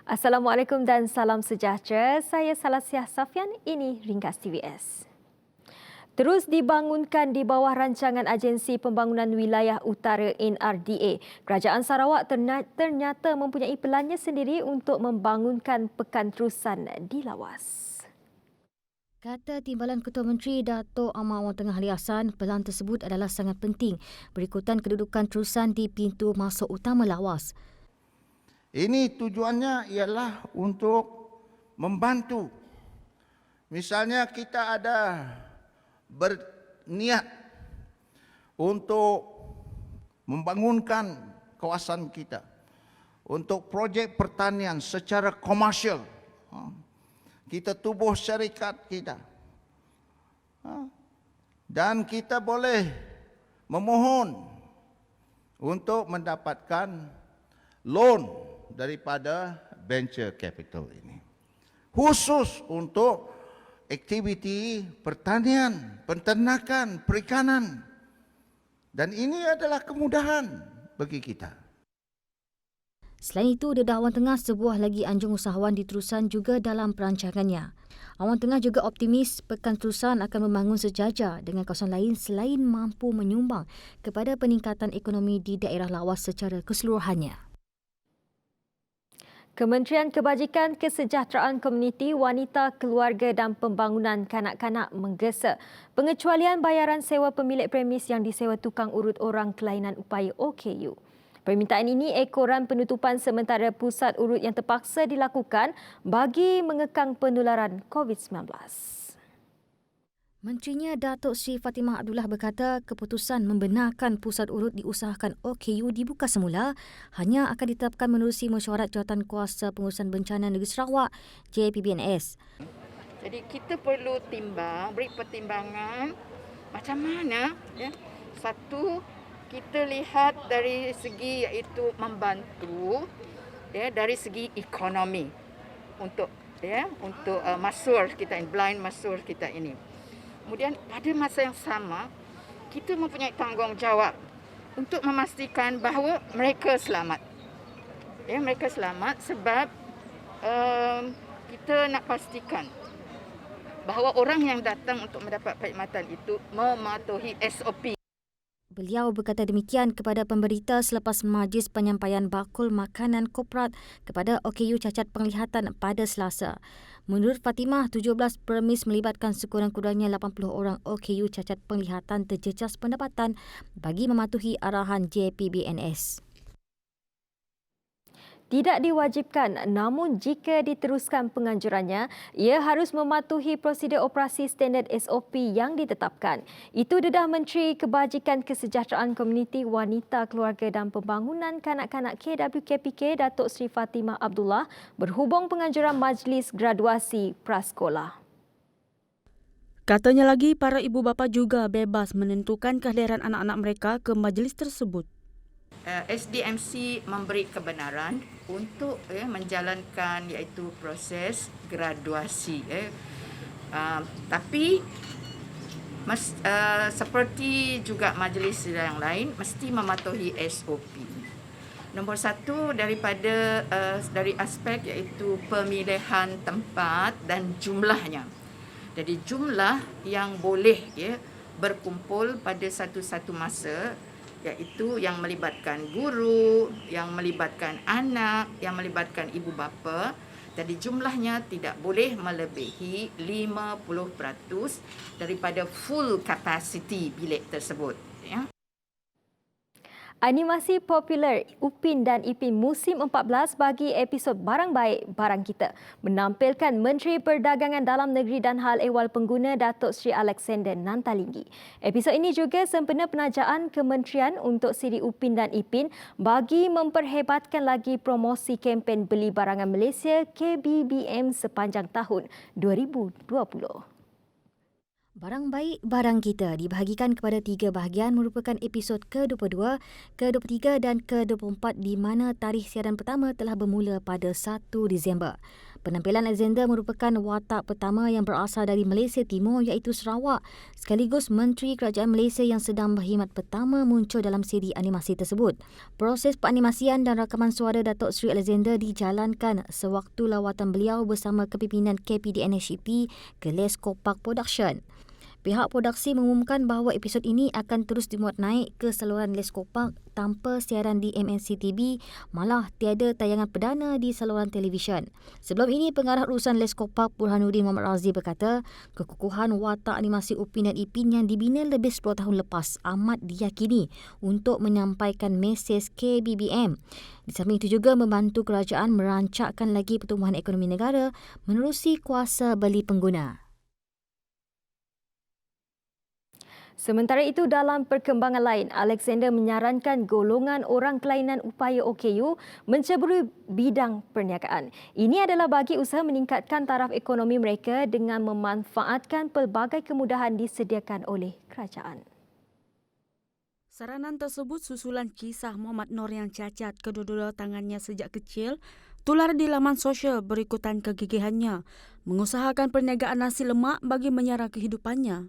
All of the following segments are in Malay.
Assalamualaikum dan salam sejahtera. Saya Salasiah Safian, ini Ringkas TVS. Terus dibangunkan di bawah rancangan Agensi Pembangunan Wilayah Utara NRDA. Kerajaan Sarawak ternyata mempunyai pelannya sendiri untuk membangunkan pekan terusan di lawas. Kata Timbalan Ketua Menteri Dato' Amar Wang Tengah Ali Hassan, pelan tersebut adalah sangat penting berikutan kedudukan terusan di pintu masuk utama lawas. Ini tujuannya ialah untuk membantu. Misalnya kita ada berniat untuk membangunkan kawasan kita untuk projek pertanian secara komersial. Kita tubuh syarikat kita. Dan kita boleh memohon untuk mendapatkan loan daripada venture capital ini. Khusus untuk aktiviti pertanian, penternakan, perikanan. Dan ini adalah kemudahan bagi kita. Selain itu, Dedah Awang Tengah sebuah lagi anjung usahawan di terusan juga dalam perancangannya. Awang Tengah juga optimis pekan terusan akan membangun sejajar dengan kawasan lain selain mampu menyumbang kepada peningkatan ekonomi di daerah lawas secara keseluruhannya. Kementerian Kebajikan Kesejahteraan Komuniti, Wanita, Keluarga dan Pembangunan Kanak-kanak menggesa pengecualian bayaran sewa pemilik premis yang disewa tukang urut orang kelainan upaya OKU. Permintaan ini ekoran penutupan sementara pusat urut yang terpaksa dilakukan bagi mengekang penularan COVID-19. Menterinya Datuk Seri Fatimah Abdullah berkata keputusan membenarkan pusat urut diusahakan OKU dibuka semula hanya akan ditetapkan menerusi mesyuarat Jawatan Kuasa Pengurusan Bencana Negeri Sarawak JPBNS. Jadi kita perlu beri pertimbangan macam mana ya. Satu, kita lihat dari segi iaitu membantu ya dari segi ekonomi untuk masur kita ini, blind masur kita ini. Kemudian pada masa yang sama kita mempunyai tanggungjawab untuk memastikan bahawa mereka selamat. Ya, mereka selamat sebab kita nak pastikan bahawa orang yang datang untuk mendapat perkhidmatan itu mematuhi SOP. Beliau berkata demikian kepada pemberita selepas majlis penyampaian bakul makanan korporat kepada OKU cacat penglihatan pada Selasa. Menurut Fatimah, 17 premis melibatkan sekurang-kurangnya 80 orang OKU cacat penglihatan terjejas pendapatan bagi mematuhi arahan JPBNS. Tidak diwajibkan, namun jika diteruskan penganjurannya, ia harus mematuhi prosedur operasi standard SOP yang ditetapkan. Itu dedah Menteri Kebajikan Kesejahteraan Komuniti, Wanita, Keluarga dan Pembangunan Kanak-kanak KWKPK Datuk Seri Fatimah Abdullah berhubung penganjuran Majlis Graduasi Prasekolah. Katanya lagi, para ibu bapa juga bebas menentukan kehadiran anak-anak mereka ke majlis tersebut. SDMC memberi kebenaran untuk menjalankan iaitu proses graduasi. Tapi seperti juga majlis yang lain mesti mematuhi SOP. Nombor satu dari aspek iaitu pemilihan tempat dan jumlahnya. Jadi jumlah yang boleh berkumpul pada satu-satu masa iaitu yang melibatkan guru, yang melibatkan anak, yang melibatkan ibu bapa. Jadi jumlahnya tidak boleh melebihi 50% daripada full capacity bilik tersebut. Ya. Animasi popular Upin dan Ipin musim 14 bagi episod Barang Baik, Barang Kita menampilkan Menteri Perdagangan Dalam Negeri dan Hal Ehwal Pengguna Datuk Seri Alexander Nantalinggi. Episod ini juga sempena penajaan kementerian untuk siri Upin dan Ipin bagi memperhebatkan lagi promosi kempen Beli Barangan Malaysia KBBM sepanjang tahun 2020. Barang baik, barang kita dibahagikan kepada 3 bahagian merupakan episod ke-22, ke-23 dan ke-24 di mana tarikh siaran pertama telah bermula pada 1 Disember. Penampilan Alexander merupakan watak pertama yang berasal dari Malaysia Timur iaitu Sarawak, sekaligus Menteri Kerajaan Malaysia yang sedang berkhidmat pertama muncul dalam siri animasi tersebut. Proses penganimasian dan rakaman suara Datuk Seri Alexander dijalankan sewaktu lawatan beliau bersama kepimpinan KPDN-HEP ke Lesko Park Production. Pihak produksi mengumumkan bahawa episod ini akan terus dimuat naik ke saluran Lesko Park tanpa siaran di MNCTV, malah tiada tayangan perdana di saluran televisyen. Sebelum ini, Pengarah Urusan Lesko Park Burhanuddin Muhammad Razif berkata, kekukuhan watak animasi Upin dan Ipin yang dibina lebih 10 tahun lepas amat diyakini untuk menyampaikan mesej KBBM. Di samping itu juga membantu kerajaan merancakkan lagi pertumbuhan ekonomi negara menerusi kuasa beli pengguna. Sementara itu, dalam perkembangan lain, Alexander menyarankan golongan orang kelainan upaya OKU menceburi bidang perniagaan. Ini adalah bagi usaha meningkatkan taraf ekonomi mereka dengan memanfaatkan pelbagai kemudahan disediakan oleh kerajaan. Saranan tersebut susulan kisah Muhammad Noor yang cacat kedua-dua tangannya sejak kecil tular di laman sosial berikutan kegigihannya mengusahakan perniagaan nasi lemak bagi menyara kehidupannya.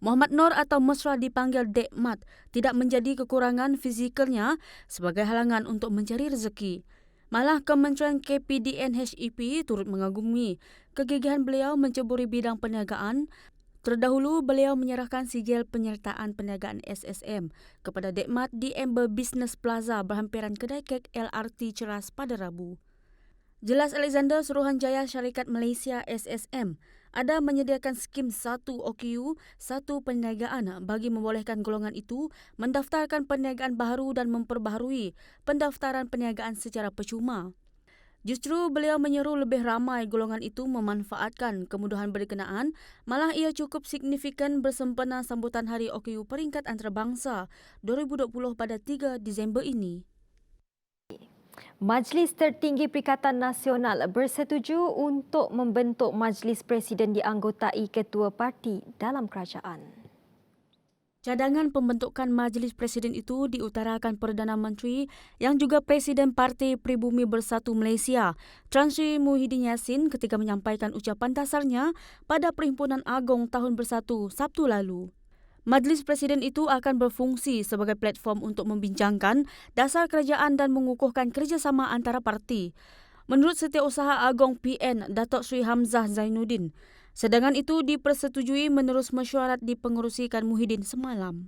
Muhammad Noor atau mesra dipanggil Dek Mat tidak menjadi kekurangan fizikalnya sebagai halangan untuk mencari rezeki. Malah Kementerian KPDN-HEP turut mengagumi kegigihan beliau menceburi bidang perniagaan. Terdahulu, beliau menyerahkan sijil penyertaan perniagaan SSM kepada Dek Mat di Amber Business Plaza berhampiran kedai kek LRT Ceras pada Rabu. Jelas Alexander Suruhanjaya Syarikat Malaysia SSM ada menyediakan skim 1 OKU, 1 perniagaan bagi membolehkan golongan itu mendaftarkan perniagaan baru dan memperbaharui pendaftaran perniagaan secara percuma. Justru beliau menyeru lebih ramai golongan itu memanfaatkan kemudahan berkenaan, malah ia cukup signifikan bersempena sambutan Hari OKU Peringkat Antarabangsa 2020 pada 3 Disember ini. Majlis Tertinggi Perikatan Nasional bersetuju untuk membentuk Majlis Presiden dianggotai ketua parti dalam kerajaan. Cadangan pembentukan Majlis Presiden itu diutarakan Perdana Menteri yang juga Presiden Parti Pribumi Bersatu Malaysia, Tan Sri Muhyiddin Yassin ketika menyampaikan ucapan dasarnya pada Perhimpunan Agong Tahun Bersatu Sabtu lalu. Majlis Presiden itu akan berfungsi sebagai platform untuk membincangkan dasar kerajaan dan mengukuhkan kerjasama antara parti. Menurut Setiausaha Agong PN Datuk Seri Hamzah Zainuddin, sedangan itu dipersetujui menerus mesyuarat dipengerusikan Muhyiddin semalam.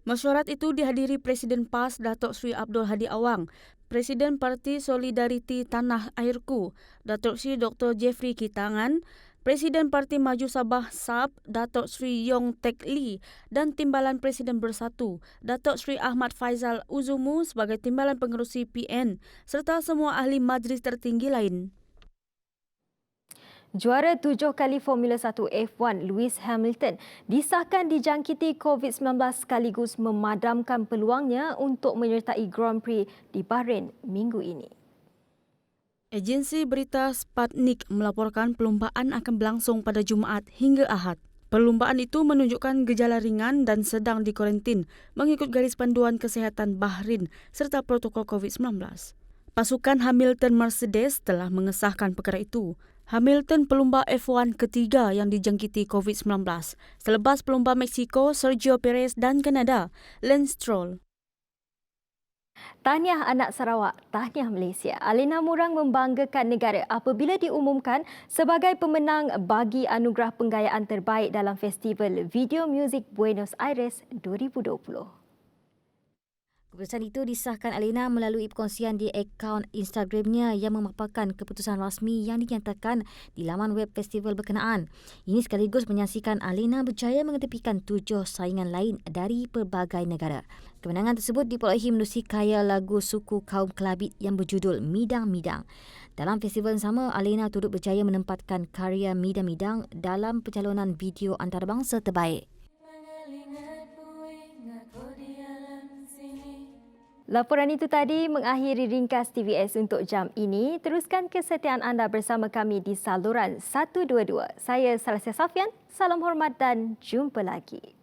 Mesyuarat itu dihadiri Presiden PAS Datuk Seri Abdul Hadi Awang, Presiden Parti Solidariti Tanah Airku Datuk Seri Dr. Jeffrey Kitangan, Presiden Parti Maju Sabah SAB Datuk Seri Yong Tek Lee dan Timbalan Presiden Bersatu Datuk Seri Ahmad Faizal Uzumu sebagai Timbalan Pengerusi PN serta semua ahli majlis tertinggi lain. Juara 7 kali Formula 1 F1 Lewis Hamilton disahkan dijangkiti COVID-19 sekaligus memadamkan peluangnya untuk menyertai Grand Prix di Bahrain minggu ini. Agensi berita Sputnik melaporkan perlumbaan akan berlangsung pada Jumaat hingga Ahad. Perlumbaan itu menunjukkan gejala ringan dan sedang dikuarantin mengikut garis panduan kesihatan Bahrain serta protokol COVID-19. Pasukan Hamilton Mercedes telah mengesahkan perkara itu. Hamilton pelumba F1 ketiga yang dijangkiti COVID-19 selepas pelumba Meksiko Sergio Perez dan Kanada Lance Stroll. Tahniah anak Sarawak, tahniah Malaysia. Alina Murang membanggakan negara apabila diumumkan sebagai pemenang bagi anugerah penggayaan terbaik dalam Festival Video Music Buenos Aires 2020. Keputusan itu disahkan Alina melalui perkongsian di akaun Instagramnya yang memaparkan keputusan rasmi yang dinyatakan di laman web festival berkenaan. Ini sekaligus menyaksikan Alina berjaya mengetepikan 7 saingan lain dari pelbagai negara. Kemenangan tersebut diperolehi menerusi karya lagu suku kaum Kelabit yang berjudul Midang Midang. Dalam festival yang sama, Alina turut berjaya menempatkan karya Midang Midang dalam pencalonan video antarabangsa terbaik. Laporan itu tadi mengakhiri ringkas TVS untuk jam ini. Teruskan kesetiaan anda bersama kami di saluran 122. Saya Salsia Safian, salam hormat dan jumpa lagi.